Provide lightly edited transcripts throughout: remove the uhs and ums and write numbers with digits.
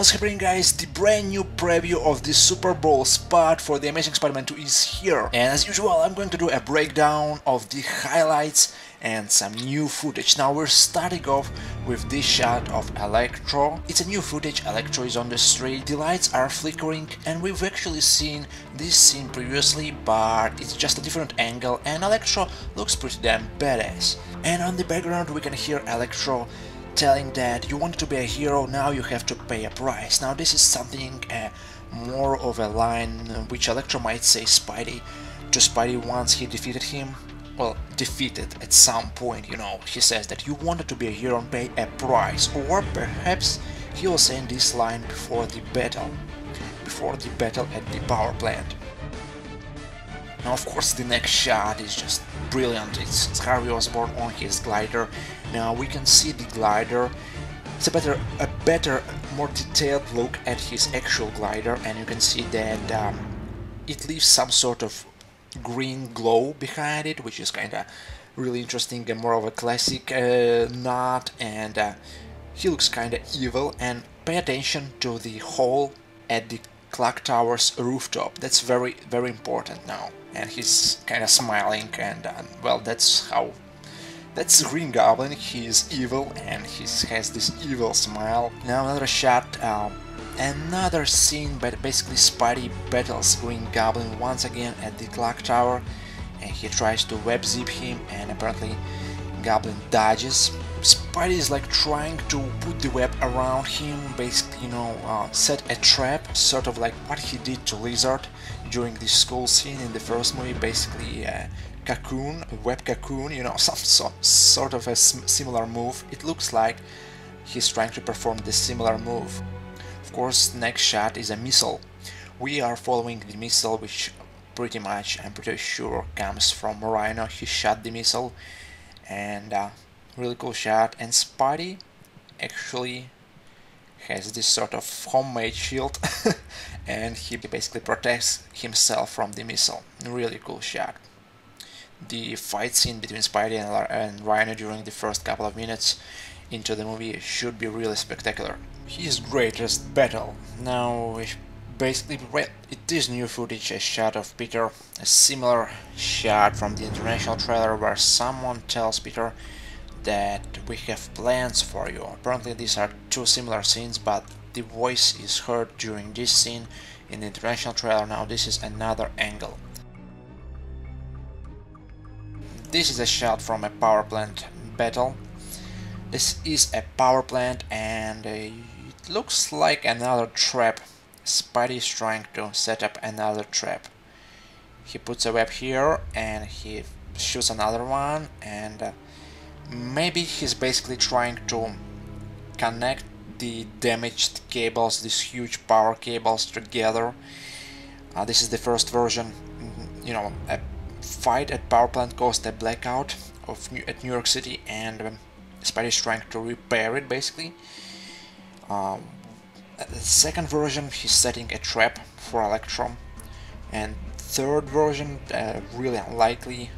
What's happening, guys? The brand new preview of the Super Bowl spot for The Amazing Spider-Man 2 is here, and as usual I'm going to do a breakdown of the highlights and some new footage. Now we're starting off with this shot of Electro. It's a new footage. Electro is on the street, the lights are flickering, and we've actually seen this scene previously, but it's just a different angle, and Electro looks pretty damn badass. And on the background we can hear Electro telling that you wanted to be a hero, now you have to pay a price. Now this is something more of a line which Electro might say Spidey to Spidey once he defeated him. Well, defeated at some point, you know. He says that you wanted to be a hero and pay a price, or perhaps he was saying this line before the battle at the power plant. Now, of course, the next shot is just brilliant. It's Harvey Osborn on his glider. Now we can see the glider. It's a better, more detailed look at his actual glider, and you can see that it leaves some sort of green glow behind it, which is kind of really interesting and more of a classic nod. And he looks kind of evil. And pay attention to the hole at the clock tower's rooftop. That's very, very important now. And he's kind of smiling, and well, that's Green Goblin. He's evil, and he has this evil smile. Now another shot, another scene, but basically Spidey battles Green Goblin once again at the clock tower, and he tries to web zip him, and apparently Goblin dodges. Spidey is like trying to put the web around him, basically, you know, set a trap, sort of like what he did to Lizard during the school scene in the first movie, basically cocoon, a web cocoon, you know, some sort of a similar move. It looks like he's trying to perform the similar move. Of course, next shot is a missile. We are following the missile, which pretty much, I'm pretty sure, comes from Rhino. He shot the missile, and really cool shot. And Spidey actually has this sort of homemade shield and he basically protects himself from the missile. Really cool shot. The fight scene between Spidey and Rhino during the first couple of minutes into the movie should be really spectacular. His greatest battle. Now, basically, it is new footage, a shot of Peter, a similar shot from the international trailer where someone tells Peter that we have plans for you. Apparently these are two similar scenes, but the voice is heard during this scene in the international trailer. Now this is another angle. This is a shot from a power plant battle. This is a power plant, and it looks like another trap. Spidey is trying to set up another trap. He puts a web here and he shoots another one, and maybe he's basically trying to connect the damaged cables, these huge power cables, together. This is the first version. You know, a fight at power plant caused a blackout at New York City, and Spidey is trying to repair it, basically. The second version, he's setting a trap for Electro, and third version, really unlikely,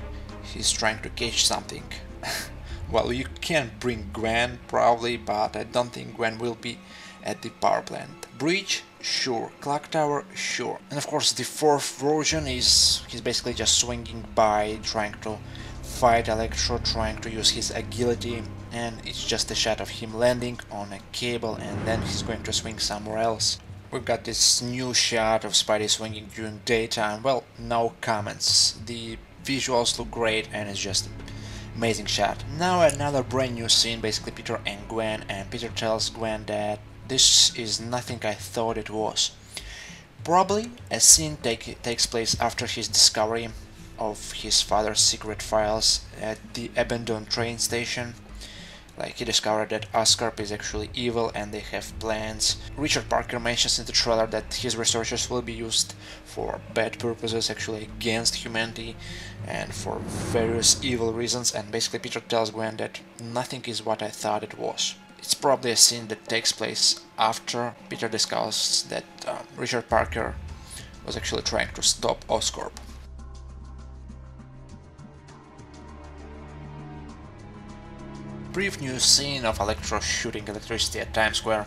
he's trying to catch something. Well, you can bring Gwen probably, but I don't think Gwen will be at the power plant. Bridge, sure. Clock tower, sure. And of course the fourth version is he's basically just swinging by, trying to fight Electro, trying to use his agility, and it's just a shot of him landing on a cable, and then he's going to swing somewhere else. We've got this new shot of Spidey swinging during daytime. Well, no comments. The visuals look great, and it's just amazing shot. Now another brand new scene, basically Peter and Gwen, and Peter tells Gwen that this is nothing I thought it was. Probably a scene takes place after his discovery of his father's secret files at the abandoned train station. Like, he discovered that Oscorp is actually evil and they have plans. Richard Parker mentions in the trailer that his researchers will be used for bad purposes, actually against humanity and for various evil reasons, and basically Peter tells Gwen that nothing is what I thought it was. It's probably a scene that takes place after Peter discovers that Richard Parker was actually trying to stop Oscorp. Brief new scene of Electro shooting electricity at Times Square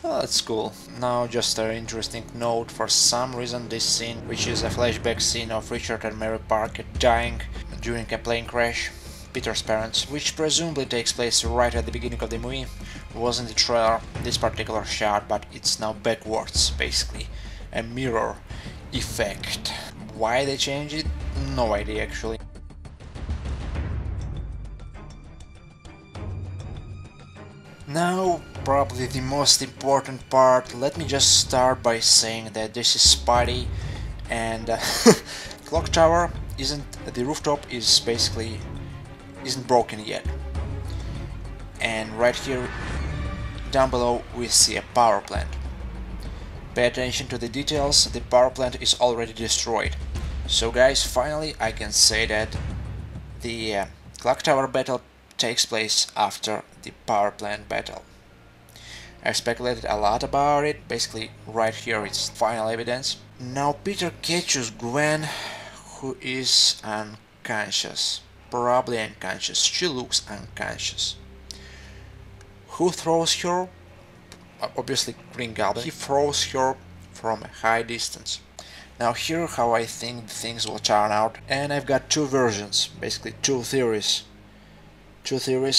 Oh, that's cool. Now just an interesting note, for some reason this scene, which is a flashback scene of Richard and Mary Parker dying during a plane crash, Peter's parents, which presumably takes place right at the beginning of the movie, was in the trailer, this particular shot, but it's now backwards, basically. A mirror effect. Why they changed it? No idea actually. Now, probably the most important part, let me just start by saying that this is Spidey and clock tower isn't, the rooftop is basically isn't broken yet. And right here down below we see a power plant. Pay attention to the details, the power plant is already destroyed. So guys, finally I can say that the clock tower battle takes place after the power plant battle. I speculated a lot about it, basically right here it's final evidence. Now Peter catches Gwen, who is unconscious, probably unconscious, she looks unconscious. Who throws her? Obviously Green Goblin. He throws her from a high distance. Now here how I think things will turn out, and I've got two versions, basically two theories,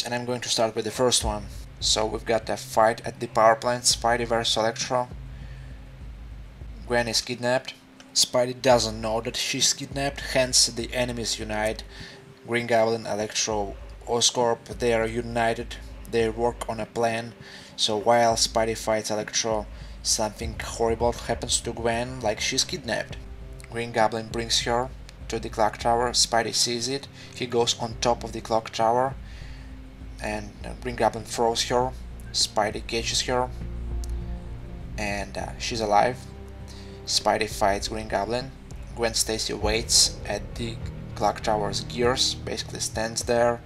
and I'm going to start with the first one. So we've got a fight at the power plant, Spidey vs Electro. Gwen is kidnapped. Spidey doesn't know that she's kidnapped, hence the enemies unite. Green Goblin, Electro, Oscorp, they are united, they work on a plan. So while Spidey fights Electro, something horrible happens to Gwen, like she's kidnapped. Green Goblin brings her to the clock tower, Spidey sees it, he goes on top of the clock tower, and Green Goblin throws her, Spidey catches her, and she's alive. Spidey fights Green Goblin, Gwen Stacy waits at the clock tower's gears, basically stands there,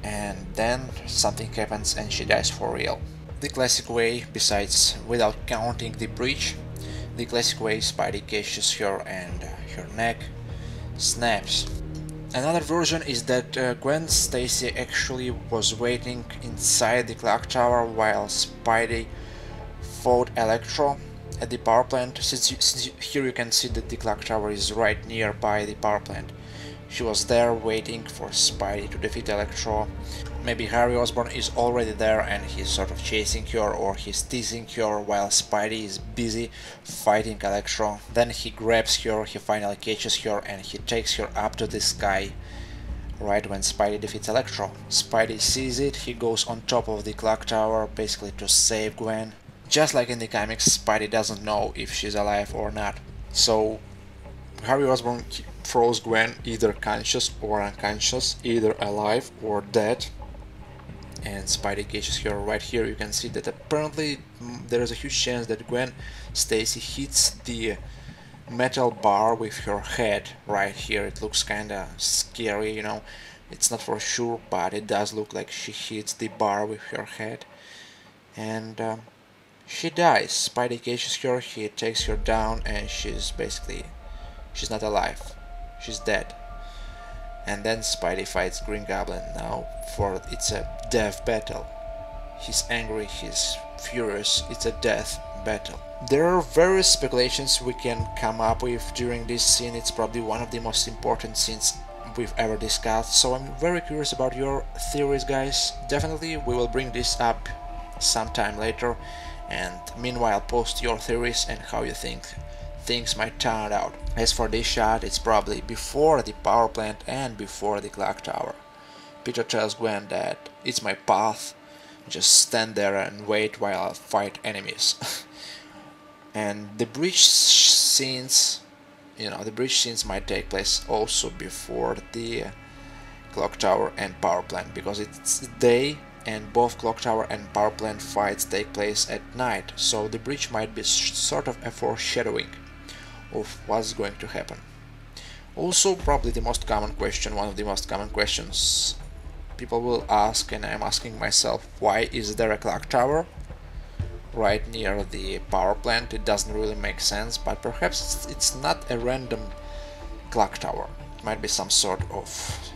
and then something happens and she dies for real. The classic way, besides without counting the breach, the classic way Spidey catches her and her neck snaps. Another version is that Gwen Stacy actually was waiting inside the clock tower while Spidey fought Electro at the power plant. Since here you can see that the clock tower is right nearby the power plant. She was there waiting for Spidey to defeat Electro. Maybe Harry Osborn is already there and he's sort of chasing her, or he's teasing her while Spidey is busy fighting Electro. Then he grabs her, he finally catches her and he takes her up to the sky right when Spidey defeats Electro. Spidey sees it, he goes on top of the clock tower basically to save Gwen. Just like in the comics, Spidey doesn't know if she's alive or not. So Harry Osborn throws Gwen either conscious or unconscious, either alive or dead, and Spidey catches her. Right here you can see that apparently there is a huge chance that Gwen Stacy hits the metal bar with her head right here. It looks kinda scary, you know, it's not for sure, but it does look like she hits the bar with her head, and she dies. Spidey catches her, he takes her down, and she's not alive, she's dead. And then Spidey fights Green Goblin. Now it's a death battle. He's angry, he's furious, it's a death battle. There are various speculations we can come up with during this scene. It's probably one of the most important scenes we've ever discussed, so I'm very curious about your theories, guys. Definitely we will bring this up sometime later, and meanwhile post your theories and how you think things might turn out. As for this shot, it's probably before the power plant and before the clock tower. Peter tells Gwen that it's my path, just stand there and wait while I fight enemies. And the bridge scenes, the bridge scenes might take place also before the clock tower and power plant, because it's day and both clock tower and power plant fights take place at night, so the bridge might be sort of a foreshadowing of what's going to happen. Also, probably the most common question, one of the most common questions people will ask, and I'm asking myself, why is there a clock tower right near the power plant? It doesn't really make sense, but perhaps it's not a random clock tower. It might be some sort of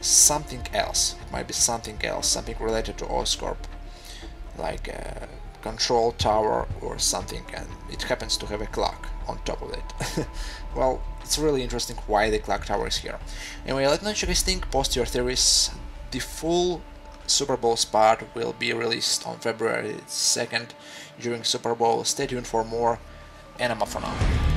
something else. It might be something else, something related to Oscorp, like control tower or something, and it happens to have a clock on top of it. Well, it's really interesting why the clock tower is here. Anyway, let me know what you guys think, post your theories. The full Super Bowl spot will be released on February 2nd during Super Bowl. Stay tuned for more, and I'm off for now.